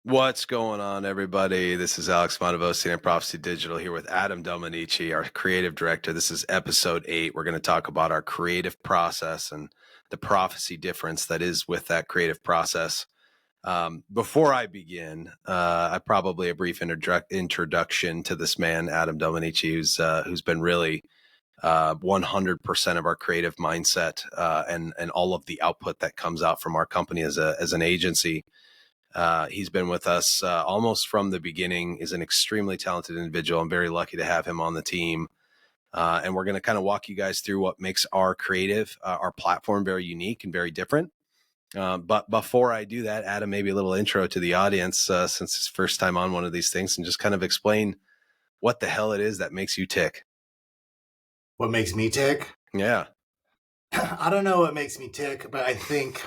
What's going on, everybody? This is Alex Montevosian at Proficy Digital here with Adam Dominici, our creative director. This is episode 8. We're going to talk about our creative process and the prophecy difference that is with that creative process. Before I begin, I probably a brief introduction to this man, Adam Dominici, who's been really 100% of our creative mindset and all of the output that comes out from our company as an agency. He's been with us almost from the beginning, is an extremely talented individual. I'm very lucky to have him on the team. And we're going to kind of walk you guys through what makes our our platform very unique and very different. But before I do that, Adam, maybe a little intro to the audience since it's first time on one of these things, and just kind of explain what the hell it is that makes you tick. What makes me tick? Yeah. I don't know what makes me tick, but I think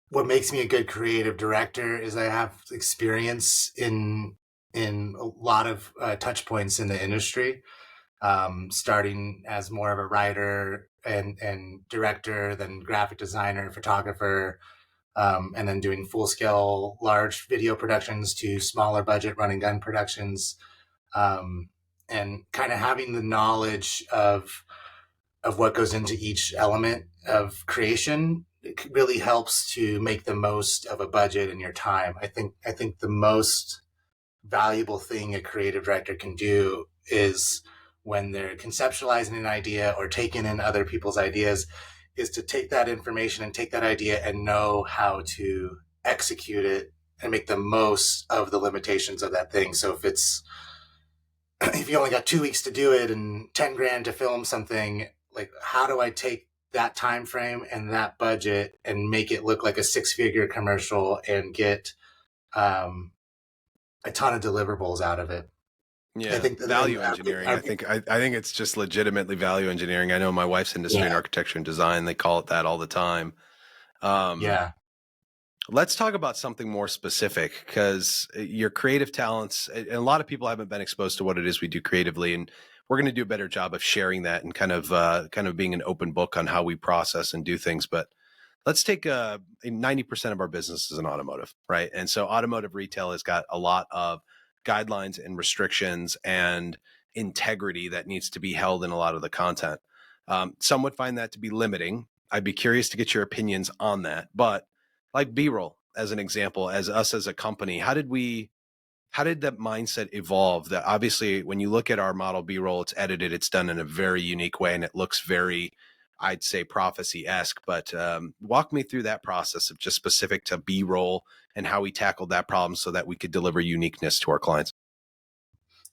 what makes me a good creative director is I have experience in a lot of touch points in the industry, starting as more of a writer and director, then graphic designer, photographer, and then doing full scale large video productions to smaller budget run and gun productions, and kind of having the knowledge of what goes into each element of creation. It really helps to make the most of a budget and your time. I think the most valuable thing a creative director can do is when they're conceptualizing an idea or taking in other people's ideas is to take that information and take that idea and know how to execute it and make the most of the limitations of that thing. So if you only got 2 weeks to do it and 10 grand to film something, like how do I take that time frame and that budget and make it look like a 6-figure commercial and get a ton of deliverables out of it? Yeah, I think value engineering. I think it's just legitimately value engineering. I know my wife's industry in architecture and design. They call it that all the time. Yeah. Let's talk about something more specific, because your creative talents, and a lot of people haven't been exposed to what it is we do creatively, and we're going to do a better job of sharing that and kind of being an open book on how we process and do things. But let's take 90% of our business is in automotive, right? And so automotive retail has got a lot of guidelines and restrictions and integrity that needs to be held in a lot of the content. Some would find that to be limiting. I'd be curious to get your opinions on that. But like B-roll, as an example, as us as a company, how did that mindset evolve? That obviously when you look at our model B-roll, it's edited, it's done in a very unique way, and it looks very, I'd say, prophecy-esque. But walk me through that process of just specific to B-roll and how we tackled that problem so that we could deliver uniqueness to our clients.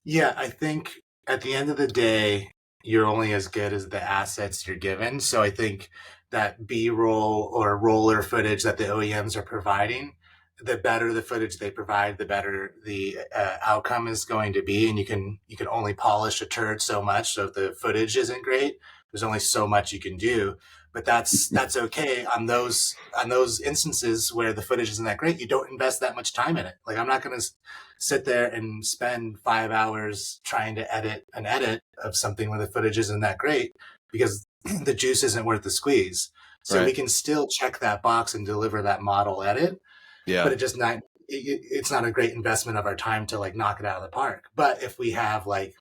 Yeah, I think at the end of the day, you're only as good as the assets you're given. So I think that B-roll or roller footage that the OEMs are providing, the better the footage they provide, the better the outcome is going to be. And you can only polish a turd so much. So if the footage isn't great, there's only so much you can do. But that's okay on those instances where the footage isn't that great. You don't invest that much time in it. Like I'm not going to sit there and spend 5 hours trying to edit an edit of something where the footage isn't that great because the juice isn't worth the squeeze. So Right. we can still check that box and deliver that model edit, Yeah. but it's not a great investment of our time to like knock it out of the park. But if we have like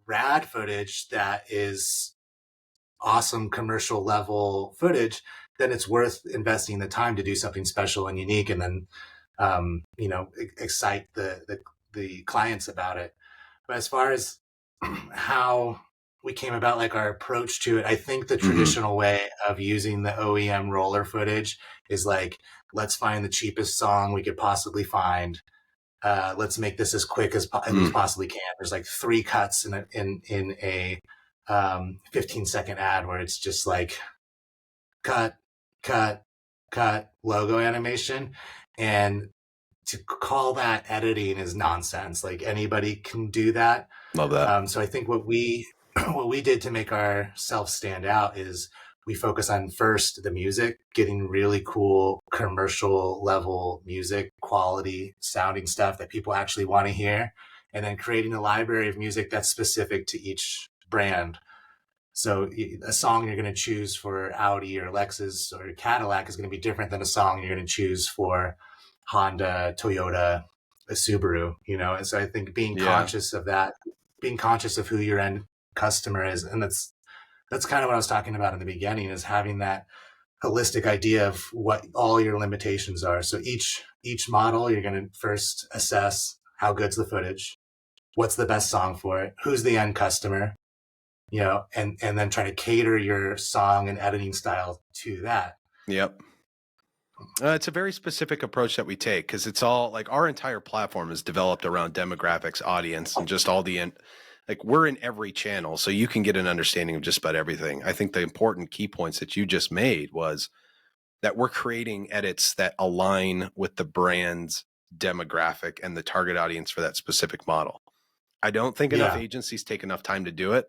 rad footage that is awesome commercial level footage, then it's worth investing the time to do something special and unique, and then excite the clients about it. But as far as how we came about, like our approach to it, I think the traditional way of using the OEM roller footage is like, let's find the cheapest song we could possibly find. Let's make this as quick as we possibly can. There's like 3 cuts in a 15-second ad where it's just like cut, cut, cut, logo animation. And to call that editing is nonsense. Like anybody can do that. Love that. So I think what we did to make ourselves stand out is we focus on first the music, getting really cool commercial level music, quality sounding stuff that people actually want to hear, and then creating a library of music that's specific to each brand. So a song you're going to choose for Audi or Lexus or Cadillac is going to be different than a song you're going to choose for Honda, Toyota, a Subaru, And so I think being Yeah. conscious of that, being conscious of who your end customer is, and that's kind of what I was talking about in the beginning, is having that holistic idea of what all your limitations are. So each model, you're going to first assess how good's the footage, what's the best song for it, who's the end customer, and then try to cater your song and editing style to that. Yep. It's a very specific approach that we take, because it's all like our entire platform is developed around demographics, audience, and just all like we're in every channel, so you can get an understanding of just about everything. I think the important key points that you just made was that we're creating edits that align with the brand's demographic and the target audience for that specific model. I don't think enough Yeah. agencies take enough time to do it.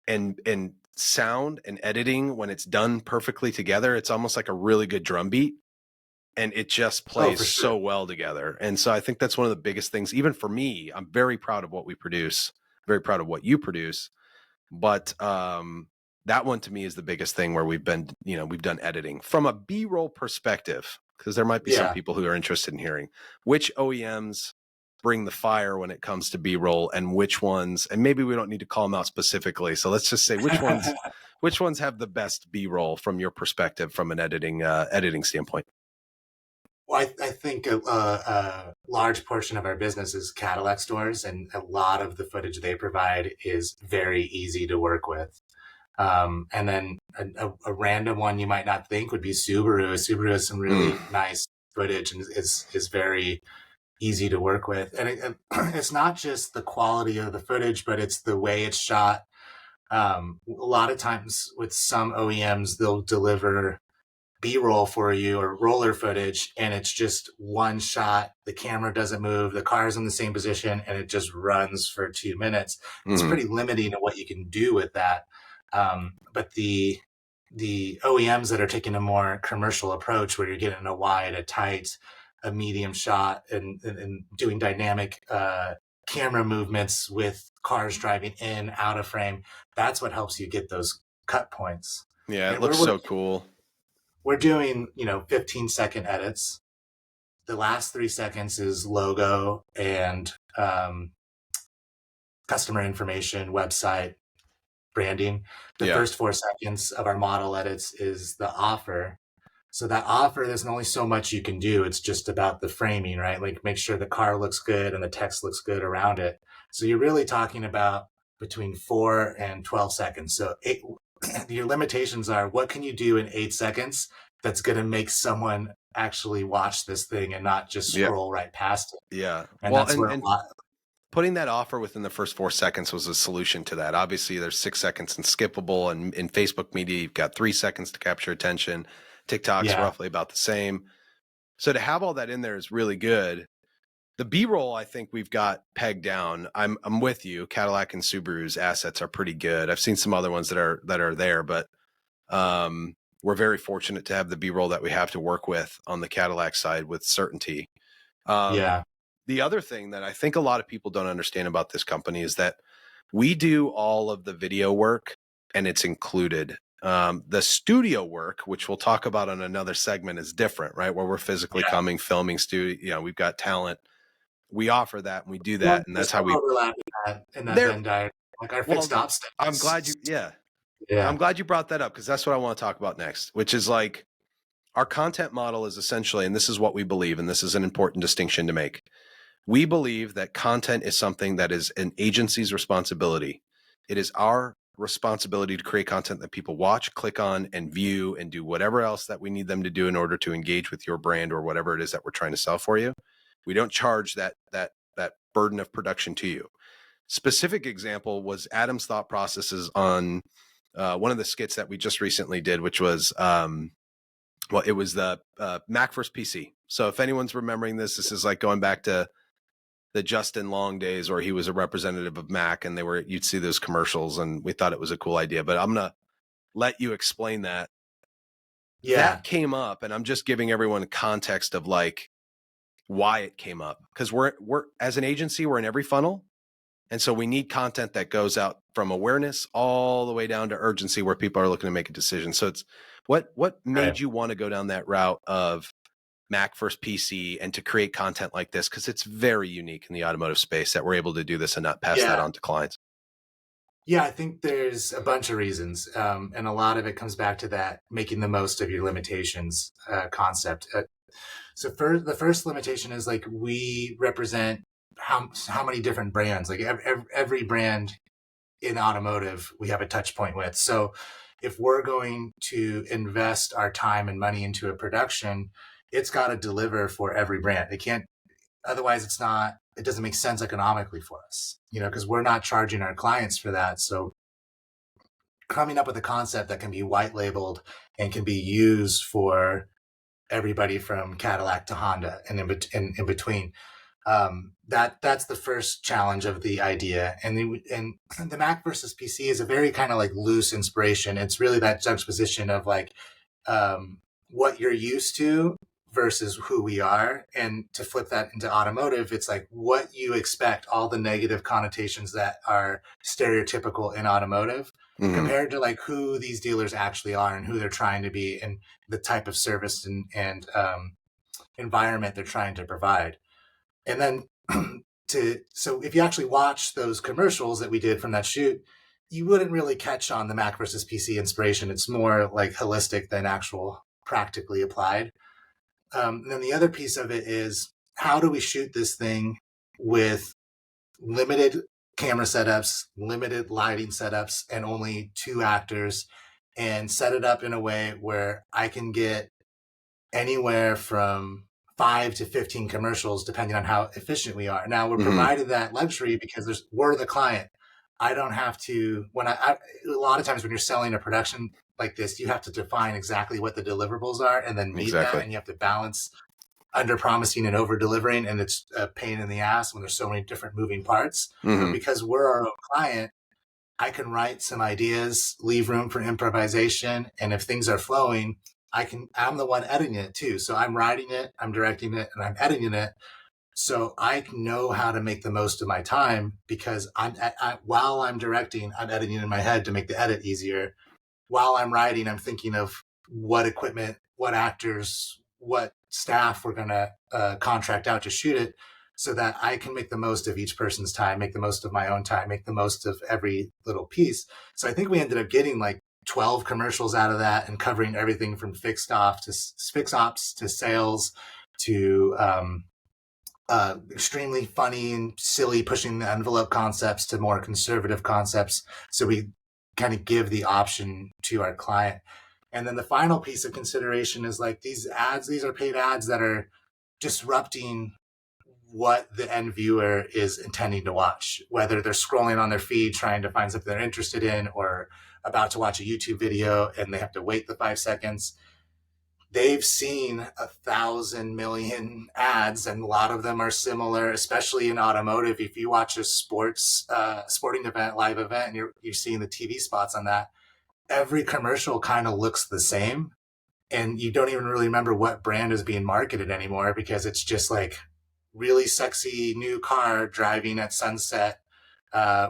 And sound and editing, when it's done perfectly together, it's almost like a really good drum beat. And it just Oh, plays for sure. so well together. And so I think that's one of the biggest things, even for me. I'm very proud of what we produce, very proud of what you produce. But that one to me is the biggest thing, where we've done editing from a B-roll perspective, because there might be some Yeah. people who are interested in hearing which OEMs bring the fire when it comes to B-roll, and which ones, and maybe we don't need to call them out specifically. So let's just say which ones have the best B-roll from your perspective, from an editing standpoint. Well, I think a large portion of our business is Cadillac stores, and a lot of the footage they provide is very easy to work with. And then a random one you might not think would be Subaru. Subaru has some really nice footage and is very easy to work with. And it's not just the quality of the footage, but it's the way it's shot. A lot of times with some OEMs, they'll deliver B-roll for you or roller footage, and it's just one shot. The camera doesn't move, the car's in the same position, and it just runs for 2 minutes. It's pretty limiting to what you can do with that. But the OEMs that are taking a more commercial approach, where you're getting a wide, a tight, a medium shot, and doing dynamic camera movements with cars driving in, out of frame, that's what helps you get those cut points. Yeah, it And looks so cool. we're doing 15-second edits. The last 3 seconds is logo and customer information, website, branding. The first 4 seconds of our model edits is the offer. So that offer, there's only so much you can do. It's just about the framing, right? Like make sure the car looks good and the text looks good around it. So you're really talking about between 4 and 12 seconds. So your limitations are, what can you do in 8 seconds that's going to make someone actually watch this thing and not just scroll right past it? Yeah. And Well, that's where putting that offer within the first 4 seconds was a solution to that. Obviously, there's 6 seconds and skippable, and in Facebook media, you've got 3 seconds to capture attention. TikTok's roughly about the same. So to have all that in there is really good. The B-roll, I think we've got pegged down. I'm with you. Cadillac and Subaru's assets are pretty good. I've seen some other ones that are there, but we're very fortunate to have the B-roll that we have to work with on the Cadillac side with certainty. The other thing that I think a lot of people don't understand about this company is that we do all of the video work, and it's included. The studio work, which we'll talk about on another segment, is different, right? Where we're physically coming, filming studio, we've got talent. We offer that and we do that. And that's how we overlap in that Venn diagram, like our fixed ops steps. I'm glad you brought that up, because that's what I want to talk about next, which is like our content model is essentially, and this is what we believe, and this is an important distinction to make. We believe that content is something that is an agency's responsibility. It is our responsibility to create content that people watch, click on, and view, and do whatever else that we need them to do in order to engage with your brand or whatever it is that we're trying to sell for you. We don't charge that burden of production to you. Specific example was Adam's thought processes on one of the skits that we just recently did, which was it was the Mac versus PC. So if anyone's remembering this is like going back to the Justin Long days, where he was a representative of Mac, and you'd see those commercials, and we thought it was a cool idea. But I'm gonna let you explain that. That came up, and I'm just giving everyone context of like why it came up, because we're as an agency, we're in every funnel, and so we need content that goes out from awareness all the way down to urgency where people are looking to make a decision. So it's what made you want to go down that route of Mac versus PC and to create content like this? Because it's very unique in the automotive space that we're able to do this and not pass that on to clients. Yeah, I think there's a bunch of reasons. And a lot of it comes back to that making the most of your limitations concept. So the first limitation is like we represent how many different brands, like every brand in automotive, we have a touch point with. So if we're going to invest our time and money into a production, it's got to deliver for every brand. It can't, otherwise it doesn't make sense economically for us, because we're not charging our clients for that. So coming up with a concept that can be white labeled and can be used for everybody from Cadillac to Honda and in between. That's the first challenge of the idea. And the Mac versus PC is a very kind of like loose inspiration. It's really that juxtaposition of like what you're used to versus who we are. And to flip that into automotive, it's like what you expect, all the negative connotations that are stereotypical in automotive compared to like who these dealers actually are and who they're trying to be and the type of service and environment they're trying to provide. And then so if you actually watch those commercials that we did from that shoot, you wouldn't really catch on the Mac versus PC inspiration. It's more like holistic than actual practically applied. And then the other piece of it is how do we shoot this thing with limited camera setups, limited lighting setups, and only 2 actors, and set it up in a way where I can get anywhere from 5 to 15 commercials, depending on how efficient we are. Now we're provided that luxury because we're the client. I don't have to, a lot of times when you're selling a production like this, you have to define exactly what the deliverables are and then meet that. And you have to balance under promising and over delivering. And it's a pain in the ass when there's so many different moving parts. But because we're our own client, I can write some ideas, leave room for improvisation. And if things are flowing, I'm the one editing it too. So I'm writing it, I'm directing it, and I'm editing it. So I know how to make the most of my time because while I'm directing, I'm editing in my head to make the edit easier. While I'm writing, I'm thinking of what equipment, what actors, what staff we're going to contract out to shoot it so that I can make the most of each person's time, make the most of my own time, make the most of every little piece. So I think we ended up getting like 12 commercials out of that and covering everything from fixed ops to sales to extremely funny and silly, pushing the envelope concepts to more conservative concepts. So we kind of give the option to our client. And then the final piece of consideration is like these are paid ads that are disrupting what the end viewer is intending to watch, whether they're scrolling on their feed trying to find something they're interested in or about to watch a YouTube video and they have to wait the 5 seconds. They've seen 1,000 million ads and a lot of them are similar, especially in automotive. If you watch a sporting event, live event, and you're seeing the TV spots on that, every commercial kind of looks the same. And you don't even really remember what brand is being marketed anymore because it's just like really sexy new car driving at sunset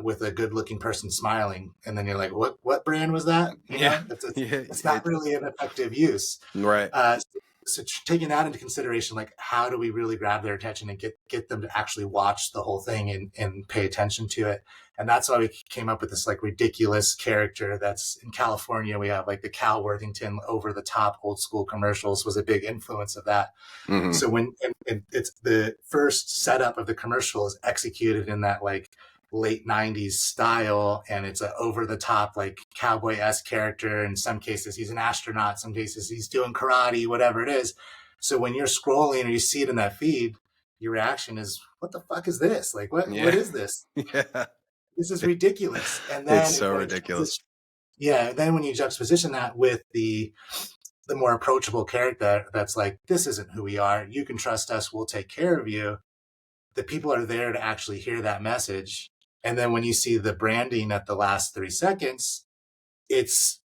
with a good looking person smiling. And then you're like, what brand was that? It's not really an effective use. Right. So taking that into consideration, like how do we really grab their attention and get them to actually watch the whole thing and pay attention to it? And that's why we came up with this like ridiculous character that's in California. We have like the Cal Worthington over the top old school commercials was a big influence of that. So when it's the first setup of the commercial is executed in that like late 90s style, and it's an over the top like cowboy-esque character. In some cases he's an astronaut, some cases he's doing karate, whatever it is. So when you're scrolling or you see it in that feed, your reaction is, what the fuck is this? Like what is this? This is ridiculous. And then it's so ridiculous. Then when you juxtaposition that with the more approachable character that's like, this isn't who we are, you can trust us, we'll take care of you, the people are there to actually hear that message. And then when you see the branding at the last 3 seconds, it's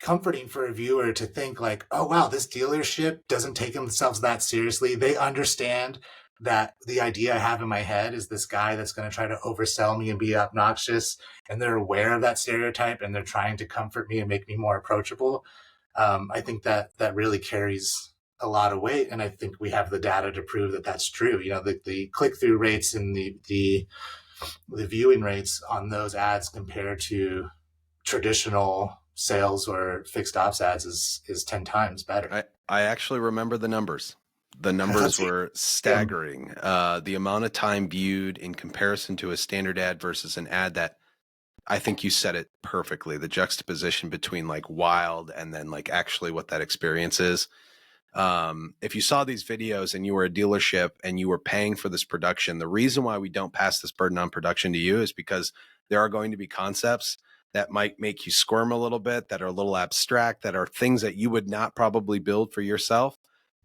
comforting for a viewer to think like, oh, wow, this dealership doesn't take themselves that seriously. They understand that the idea I have in my head is this guy that's going to try to oversell me and be obnoxious, and they're aware of that stereotype and they're trying to comfort me and make me more approachable. I think that that really carries a lot of weight, and I think we have the data to prove that that's true. You know, the click through rates and the viewing rates on those ads compared to traditional sales or fixed ops ads is 10 times better. I actually remember the numbers. The numbers were staggering. The amount of time viewed in comparison to a standard ad versus an ad that, I think you said it perfectly. The juxtaposition between like wild and then like actually what that experience is. If you saw these videos and you were a dealership and you were paying for this production, the reason why we don't pass this burden on production to you is because there are going to be concepts that might make you squirm a little bit, that are a little abstract, that are things that you would not probably build for yourself.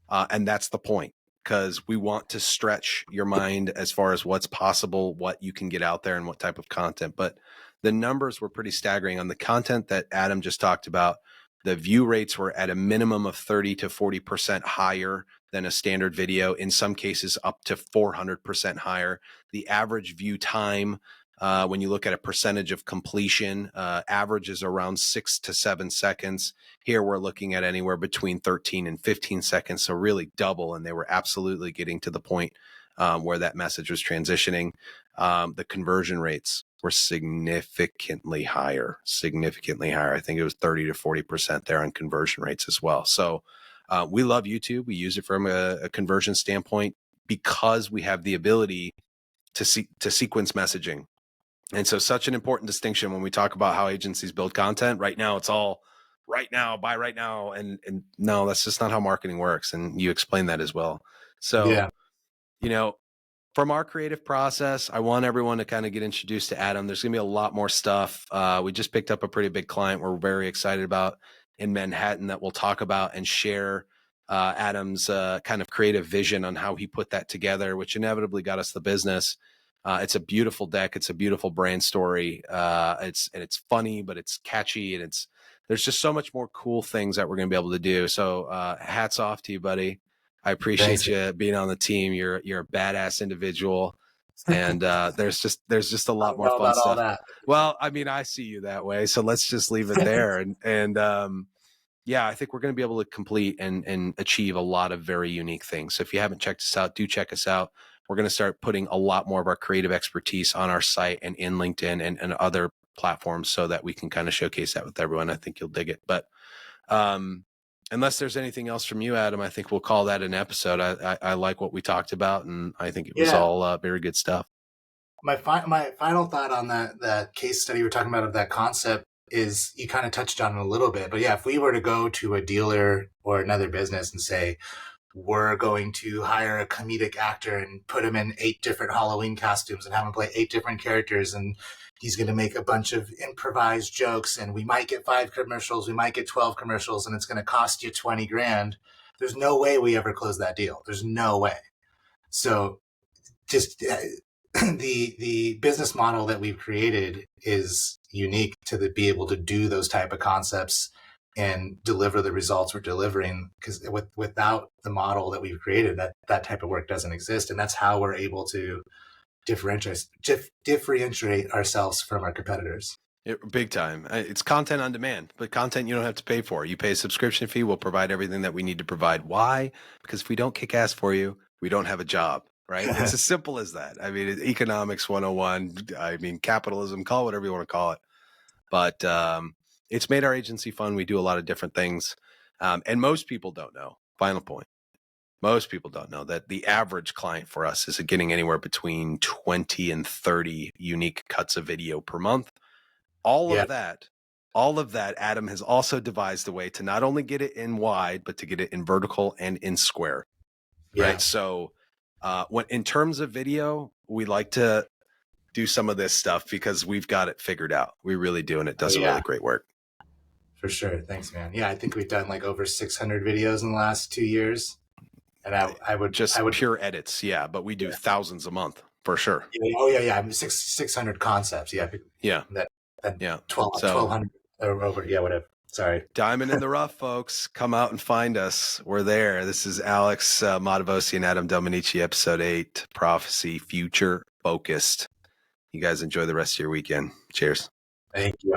And that's the point, because we want to stretch your mind as far as what's possible, what you can get out there and what type of content. But the numbers were pretty staggering on the content that Adam just talked about. The view rates were at a minimum of 30 to 40% higher than a standard video, in some cases up to 400% higher. The average view time, when you look at a percentage of completion, averages around 6 to 7 seconds. Here we're looking at anywhere between 13 and 15 seconds, so really double, and they were absolutely getting to the point where that message was transitioning. The conversion rates were significantly higher. I think it was 30 to 40% there on conversion rates as well. So we love YouTube. We use it from a conversion standpoint because we have the ability to sequence messaging. And so such an important distinction when we talk about how agencies build content. Right now, it's all right now, buy right now. And no, that's just not how marketing works. And you explain that as well. So, Yeah. you know, from our creative process, I want everyone to kind of get introduced to Adam. There's going to be a lot more stuff. We just picked up a pretty big client we're very excited about in Manhattan that we'll talk about and share Adam's kind of creative vision on how he put that together, which inevitably got us the business. It's a beautiful deck. It's a beautiful brand story. It's funny, but it's catchy, and there's just so much more cool things that we're going to be able to do. So hats off to you, buddy. I appreciate Thanks. you being on the team. You're a badass individual, and there's just a I lot don't more know fun about all stuff. that. Well, I mean, I see you that way, so let's just leave it there. And yeah, I think we're going to be able to complete and achieve a lot of very unique things. So if you haven't checked us out, do check us out. We're going to start putting a lot more of our creative expertise on our site and in LinkedIn and other platforms so that we can kind of showcase that with everyone. I think you'll dig it. But unless there's anything else from you, Adam, I think we'll call that an episode. I like what we talked about, and I think it was all very good stuff. My final thought on that case study we're talking about of that concept is, you kind of touched on it a little bit, but yeah, if we were to go to a dealer or another business and say, we're going to hire a comedic actor and put him in 8 different Halloween costumes and have him play 8 different characters, and he's going to make a bunch of improvised jokes, and we might get 5 commercials, we might get 12 commercials, and it's going to cost you 20 grand. There's no way we ever close that deal. There's no way. So just the business model that we've created is unique to be able to do those type of concepts and deliver the results we're delivering, because without the model that we've created, that type of work doesn't exist. And that's how we're able to differentiate ourselves from our competitors. Big time. It's content on demand, but content you don't have to pay for. You pay a subscription fee. We'll provide everything that we need to provide. Why? Because if we don't kick ass for you, we don't have a job, right? It's as simple as that. I mean, economics 101. I mean, capitalism, call it whatever you want to call it. But it's made our agency fun. We do a lot of different things. And most people don't know, final point. Most people don't know that the average client for us is getting anywhere between 20 and 30 unique cuts of video per month. All of that, Adam has also devised a way to not only get it in wide, but to get it in vertical and in square. Yeah. Right. So when in terms of video, we like to do some of this stuff because we've got it figured out. We really do. And it does really great work. For sure. Thanks, man. Yeah, I think we've done like over 600 videos in the last 2 years. And I would pure edits. Yeah. But we do thousands a month for sure. Yeah. 600 concepts. Yeah. Yeah. That yeah. 1,200 or over. Yeah, whatever. Sorry. Diamond in the rough, folks. Come out and find us. We're there. This is Alex Matavosi and Adam Dominici, episode 8, Prophecy, Future Focused. You guys enjoy the rest of your weekend. Cheers. Thank you.